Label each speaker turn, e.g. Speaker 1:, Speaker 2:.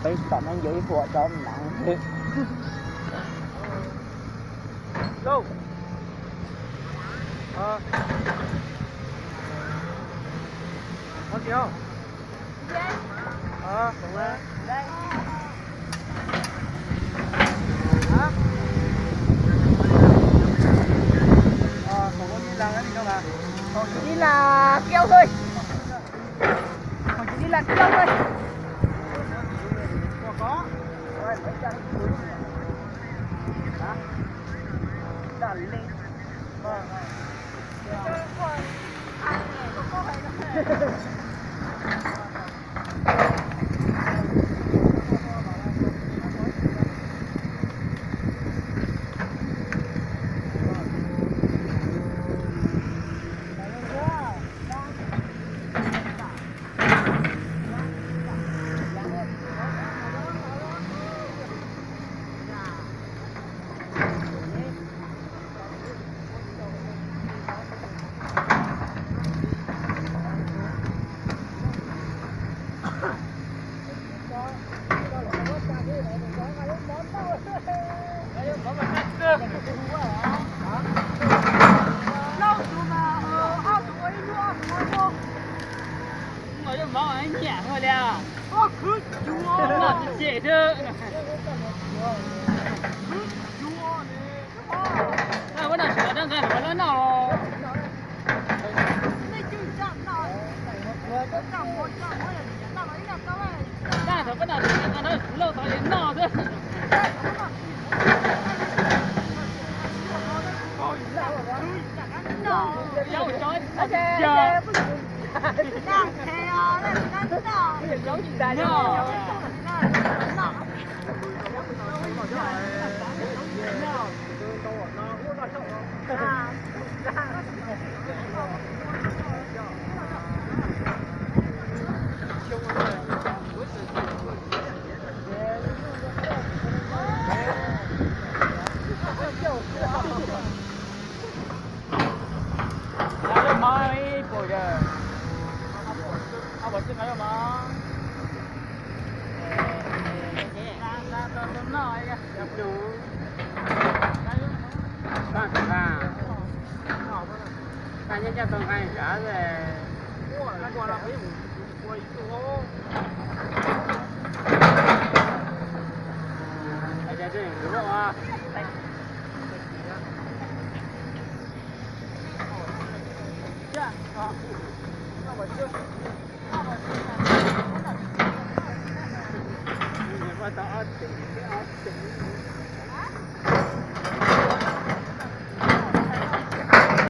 Speaker 1: phải tận anh giữ của cho mình nặng.
Speaker 2: Go. Có gì không? Đúng rồi.
Speaker 1: Đây.
Speaker 2: Hả? Còn có đi làm cái gì đâu mà?
Speaker 1: Còn chỉ đi là keo thôi. Còn chỉ đi là keo thôi.
Speaker 2: Có.
Speaker 1: Rồi, phải cho hả? Đàn lên. Vâng.
Speaker 2: Mong anh nhẹ thôi đè. Ô cứ chúa. Nó chỉ dễ thôi. Cái nào sửa đang cái nó nào. Cái nào cái nào nó lâu tới đến nọ thôi. Dấu chói. Giờ.
Speaker 3: Đang theo đây đang đó.
Speaker 1: Bây giờ cháu chị ta
Speaker 2: Nó. Mai bồi giờ. Bỏ chân cái mà. Nó nói gặp đủ. Con cả. Cái nhân gia tổng hay cả về. Qua là phải quay số. Bây giờ đây đúng không ạ? Dạ. Hãy subscribe cho kênh Ghiền Mì Gõ để không bỏ lỡ những video hấp dẫn.